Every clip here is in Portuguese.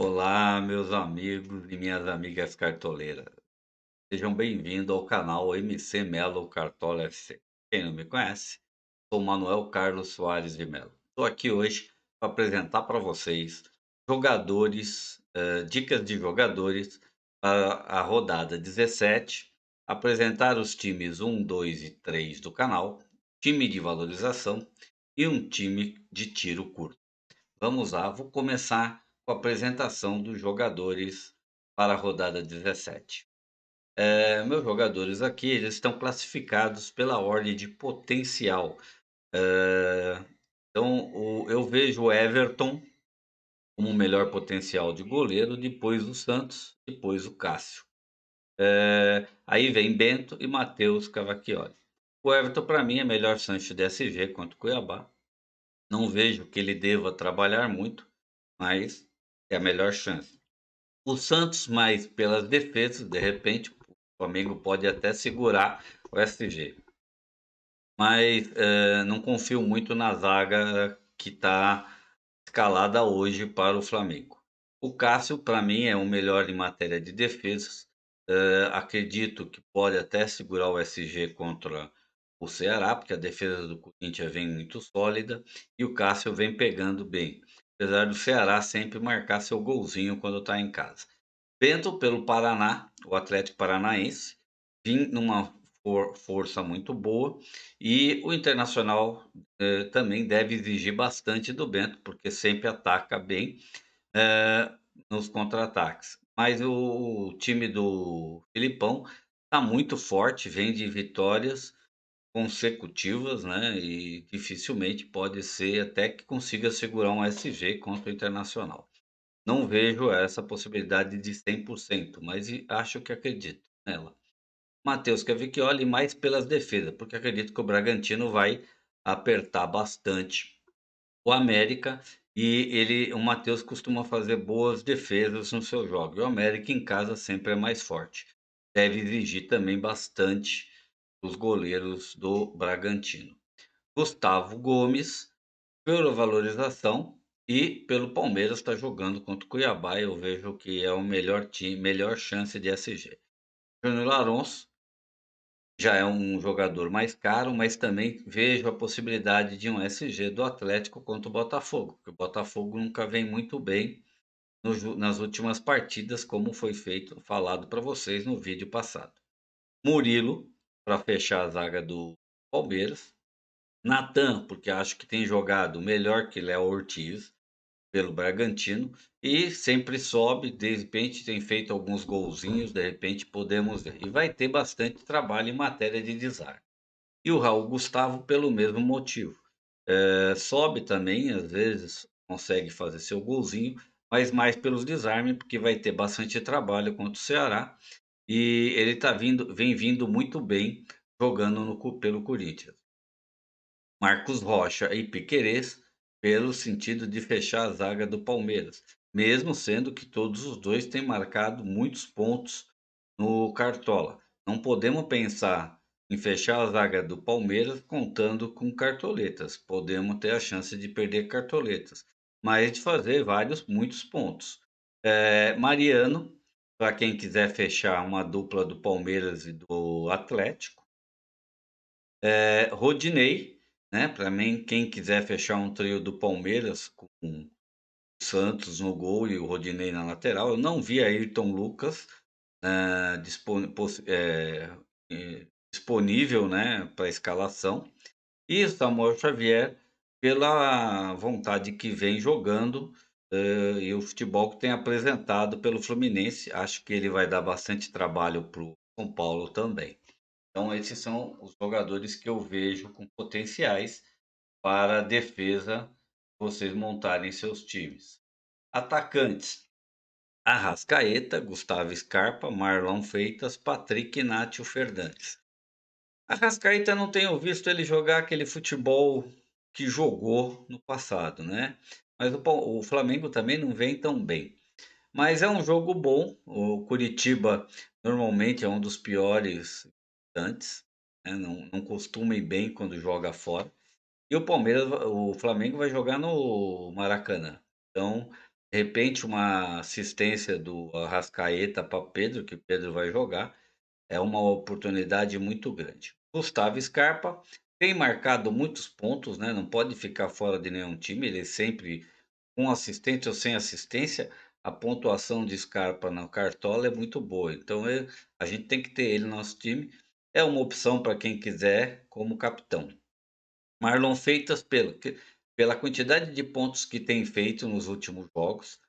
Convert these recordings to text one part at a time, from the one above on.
Olá, meus amigos e minhas amigas cartoleiras. Sejam bem-vindos ao canal MC Melo Cartola FC. Quem não me conhece, sou Manuel Carlos Soares de Melo. Estou aqui hoje para apresentar para vocês jogadores, dicas de jogadores para a rodada 17, apresentar os times um, 2 e 3 do canal, time de valorização e um time de tiro curto. Vamos lá, vou começar com a apresentação dos jogadores para a rodada 17. Meus jogadores aqui, eles estão classificados pela ordem de potencial. Eh, então, eu vejo o Everton como o melhor potencial de goleiro, depois o Santos, depois o Cássio. Aí vem Bento e Matheus Cavacchioli. O Everton, para mim, é melhor chance de SG contra o Cuiabá. Não vejo que ele deva trabalhar muito, mas é a melhor chance. O Santos, mais pelas defesas, de repente, o Flamengo pode até segurar o SG. Mas, não confio muito na zaga que está escalada hoje para o Flamengo. O Cássio, para mim, é o melhor em matéria de defesas. Acredito que pode até segurar o SG contra o Ceará, porque a defesa do Corinthians vem muito sólida e o Cássio vem pegando bem. Apesar do Ceará sempre marcar seu golzinho quando está em casa. Bento pelo Paraná, o Atlético Paranaense, vim numa força muito boa, e o Internacional, também deve exigir bastante do Bento, porque sempre ataca bem, eh, nos contra-ataques. Mas o time do Filipão está muito forte, vem de vitórias consecutivas, né, e dificilmente pode ser até que consiga segurar um SG contra o Internacional. Não vejo essa possibilidade de 100%, mas acho que acredito nela. Matheus Cavicchioli mais pelas defesas, porque acredito que o Bragantino vai apertar bastante o América, e o Matheus costuma fazer boas defesas no seu jogo, e o América em casa sempre é mais forte. Deve exigir também bastante os goleiros do Bragantino. Gustavo Gomes, pela valorização e pelo Palmeiras estar jogando contra o Cuiabá, eu vejo que é o melhor time, melhor chance de SG. Júnior Alonso já é um jogador mais caro, mas também vejo a possibilidade de um SG do Atlético contra o Botafogo, porque o Botafogo nunca vem muito bem nas últimas partidas, como foi falado para vocês no vídeo passado. Murilo, para fechar a zaga do Palmeiras. Natan, porque acho que tem jogado melhor que Léo Ortiz pelo Bragantino, e sempre sobe, de repente tem feito alguns golzinhos, de repente podemos ver. E vai ter bastante trabalho em matéria de desarme. E o Raul Gustavo pelo mesmo motivo. Sobe também, às vezes consegue fazer seu golzinho, mas mais pelos desarmes, porque vai ter bastante trabalho contra o Ceará, e ele vem vindo muito bem jogando pelo Corinthians. Marcos Rocha e Piquerez, pelo sentido de fechar a zaga do Palmeiras, mesmo sendo que todos os 2 têm marcado muitos pontos no Cartola. Não podemos pensar em fechar a zaga do Palmeiras contando com cartoletas, podemos ter a chance de perder cartoletas, mas de fazer muitos pontos. Mariano, para quem quiser fechar uma dupla do Palmeiras e do Atlético. Rodinei, né, para mim, quem quiser fechar um trio do Palmeiras com o Santos no gol e o Rodinei na lateral. Eu não vi Ayrton Lucas, disponível, né, para escalação. E o Samuel Xavier, pela vontade que vem jogando, e o futebol que tem apresentado pelo Fluminense. Acho que ele vai dar bastante trabalho para o São Paulo também. Então, esses são os jogadores que eu vejo com potenciais para a defesa, vocês montarem seus times. Atacantes: Arrascaeta, Gustavo Scarpa, Marlon Freitas, Patrick e Nátio Fernandes. Arrascaeta, não tenho visto ele jogar aquele futebol que jogou no passado, né? Mas o Flamengo também não vem tão bem. Mas é um jogo bom. O Curitiba normalmente é um dos piores antes, né, não costuma ir bem quando joga fora. E o Flamengo vai jogar no Maracanã. Então, De repente, uma assistência do Arrascaeta para Pedro, que o Pedro vai jogar, é uma oportunidade muito grande. Gustavo Scarpa tem marcado muitos pontos, né, não pode ficar fora de nenhum time, ele sempre com assistente ou sem assistência, a pontuação de Scarpa na cartola é muito boa, então a gente tem que ter ele no nosso time, é uma opção para quem quiser como capitão. Marlon Feitas pela quantidade de pontos que tem feito nos últimos jogos,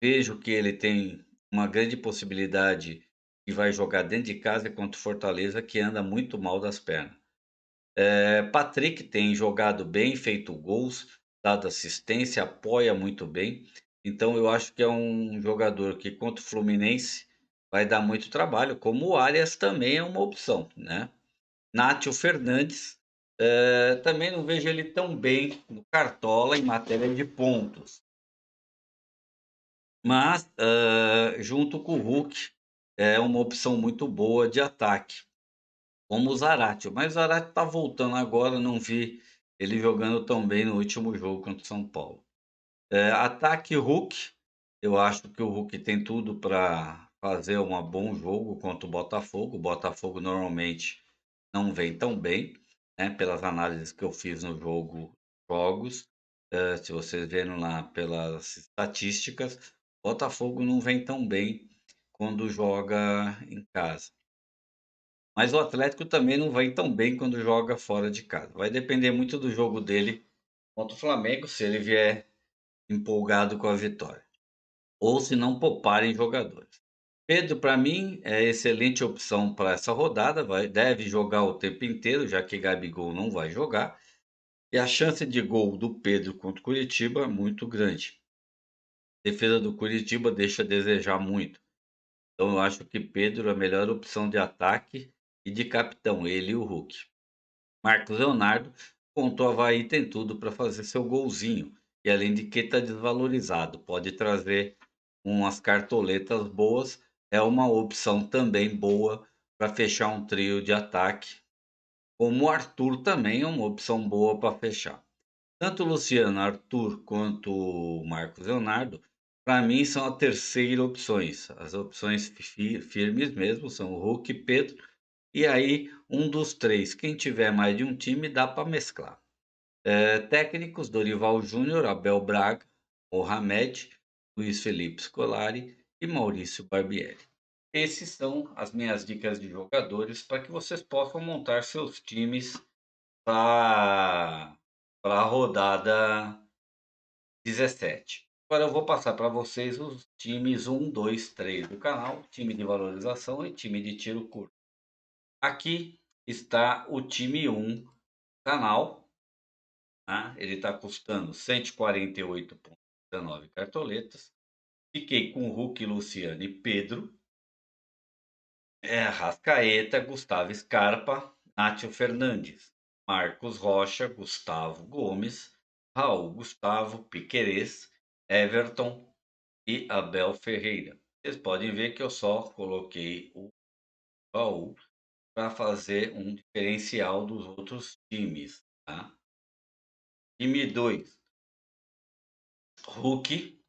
vejo que ele tem uma grande possibilidade e vai jogar dentro de casa contra o Fortaleza, que anda muito mal das pernas. Patrick tem jogado bem, feito gols, dado assistência, apoia muito bem. Então eu acho que é um jogador que contra o Fluminense vai dar muito trabalho, como o Arias também é uma opção, né. Nátio Fernandes, também não vejo ele tão bem no Cartola em matéria de pontos, mas, junto com o Hulk, é uma opção muito boa de ataque. Como o Zaratio, mas o Zaratio tá voltando agora, não vi ele jogando tão bem no último jogo contra o São Paulo. Ataque Hulk, eu acho que o Hulk tem tudo para fazer um bom jogo contra o Botafogo normalmente não vem tão bem, né, pelas análises que eu fiz no jogos, se vocês viram lá pelas estatísticas, Botafogo não vem tão bem quando joga em casa. Mas o Atlético também não vai tão bem quando joga fora de casa. Vai depender muito do jogo dele contra o Flamengo, se ele vier empolgado com a vitória. Ou se não pouparem jogadores. Pedro, para mim, é excelente opção para essa rodada. Deve jogar o tempo inteiro, já que Gabigol não vai jogar. E a chance de gol do Pedro contra o Curitiba é muito grande. A defesa do Curitiba deixa a desejar muito. Então eu acho que Pedro é a melhor opção de ataque e de capitão, ele e o Hulk. Marcos Leonardo contou o Avaí tem tudo para fazer seu golzinho. E além de que está desvalorizado, pode trazer umas cartoletas boas. É uma opção também boa para fechar um trio de ataque. Como o Arthur também é uma opção boa para fechar. Tanto o Luciano, Arthur quanto o Marcos Leonardo, para mim são a terceira opções. As opções firmes mesmo são o Hulk e Pedro e aí, um dos 3, quem tiver mais de um time dá para mesclar. Técnicos: Dorival Júnior, Abel Braga, Mohamed, Luiz Felipe Scolari e Maurício Barbieri. Esses são as minhas dicas de jogadores para que vocês possam montar seus times para a rodada 17. Agora eu vou passar para vocês os times 1, 2, 3 do canal, time de valorização e time de tiro curto. Aqui está o time 1 canal, tá, ele está custando 148,19 cartoletas. Fiquei com Hulk, Luciano e Pedro, Arrascaeta, Gustavo Scarpa, Nátio Fernandes, Marcos Rocha, Gustavo Gomes, Raul Gustavo, Piquerez, Everton e Abel Ferreira. Vocês podem ver que eu só coloquei o Raul para fazer um diferencial dos outros times, tá? Time 2, Hulk,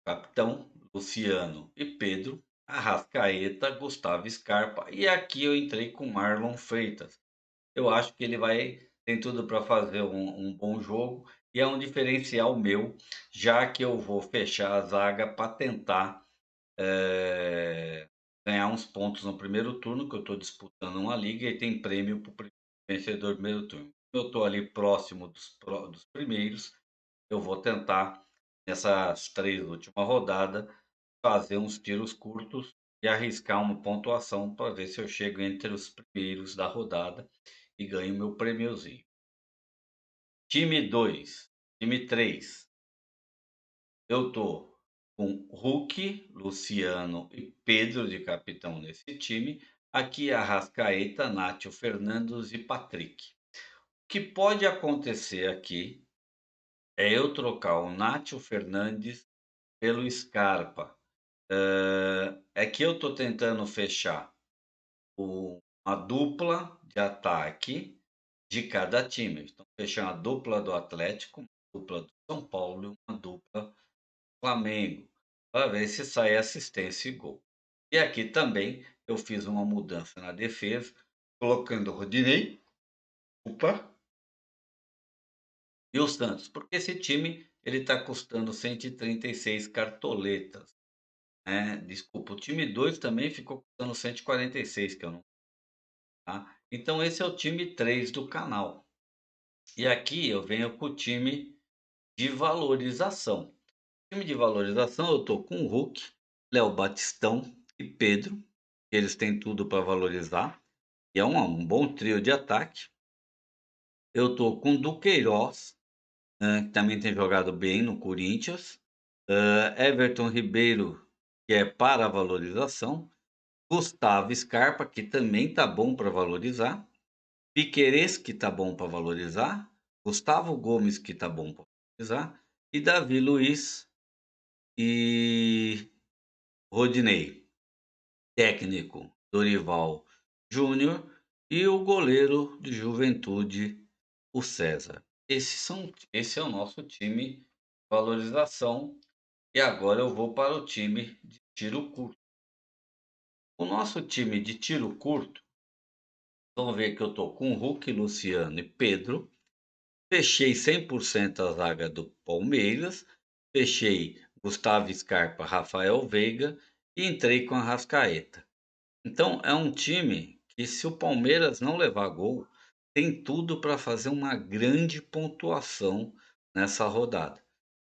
capitão, Luciano e Pedro, Arrascaeta, Gustavo Scarpa. E aqui eu entrei com Marlon Freitas. Eu acho que ele tem tudo para fazer um bom jogo e é um diferencial meu, já que eu vou fechar a zaga para tentar ganhar uns pontos no primeiro turno, que eu estou disputando uma liga e tem prêmio para o vencedor do primeiro turno. Eu estou ali próximo dos primeiros, eu vou tentar, nessas 3 últimas rodadas, fazer uns tiros curtos e arriscar uma pontuação para ver se eu chego entre os primeiros da rodada e ganho meu prêmiozinho. Time 2, time 3, eu tô com Hulk, Luciano e Pedro de capitão nesse time. Aqui Arrascaeta, Nátio Fernandes e Patrick. O que pode acontecer aqui é eu trocar o Nátio Fernandes pelo Scarpa. É que eu estou tentando fechar uma dupla de ataque de cada time. Estou fechando a dupla do Atlético, uma dupla do São Paulo e uma dupla do Flamengo. para ver se sai assistência e gol. E aqui também eu fiz uma mudança na defesa, colocando o Rodinei, opa, e o Santos, porque esse time ele está custando 136 cartoletas, né. Desculpa, o time 2 também ficou custando 146, que eu não, tá. Então esse é o time 3 do canal. E aqui eu venho com o time de valorização. Time de valorização eu tô com o Hulk, Léo Batistão e Pedro, eles têm tudo para valorizar, e é um bom trio de ataque. Eu tô com Duqueiroz, que também tem jogado bem no Corinthians, Everton Ribeiro, que é para valorização, Gustavo Scarpa, que também tá bom para valorizar, Piquerez, que tá bom para valorizar, Gustavo Gomes, que tá bom para valorizar, e Davi Luiz e Rodinei. Técnico, Dorival Júnior, e o goleiro de Juventude, o César. Esse é o nosso time de valorização, e agora eu vou para o time de tiro curto. O nosso time de tiro curto, vamos ver que eu estou com Hulk, Luciano e Pedro, fechei 100% a zaga do Palmeiras, fechei Gustavo Scarpa, Rafael Veiga e entrei com a Arrascaeta. Então é um time que, se o Palmeiras não levar gol, tem tudo para fazer uma grande pontuação nessa rodada.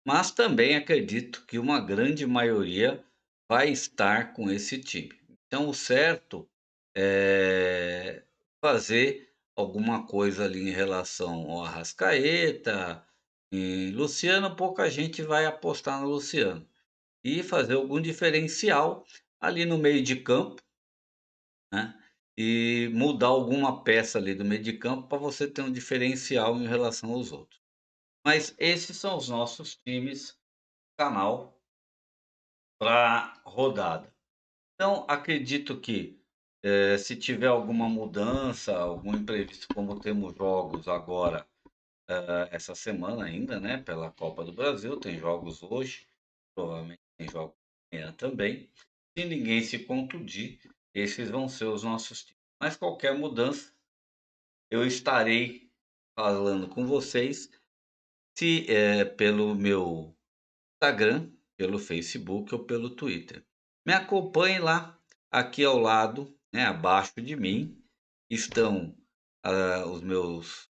Mas também acredito que uma grande maioria vai estar com esse time. Então o certo é fazer alguma coisa ali em relação ao Arrascaeta, em Luciano, pouca gente vai apostar no Luciano. E fazer algum diferencial ali no meio de campo, né, e mudar alguma peça ali do meio de campo para você ter um diferencial em relação aos outros. Mas esses são os nossos times canal para rodada. Então acredito que, se tiver alguma mudança, algum imprevisto, como temos jogos agora, essa semana ainda, né, pela Copa do Brasil, tem jogos hoje, provavelmente tem jogos amanhã também. Se ninguém se contundir, esses vão ser os nossos times. Mas qualquer mudança, eu estarei falando com vocês, se é pelo meu Instagram, pelo Facebook ou pelo Twitter. Me acompanhe lá, aqui ao lado, né, abaixo de mim, estão os meus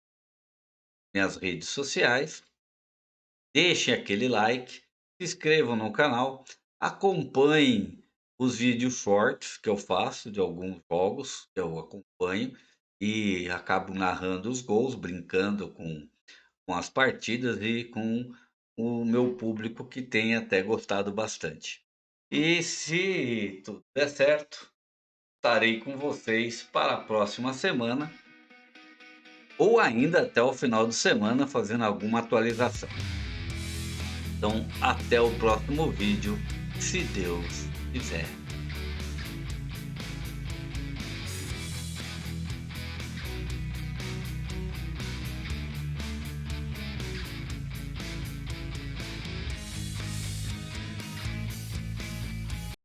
minhas redes sociais. Deixem aquele like, se inscrevam no canal, acompanhem os vídeos shorts que eu faço de alguns jogos que eu acompanho e acabo narrando os gols, brincando com as partidas e com o meu público, que tem até gostado bastante. E se tudo der certo, estarei com vocês para a próxima semana ou ainda até o final de semana fazendo alguma atualização. Então, até o próximo vídeo, se Deus quiser.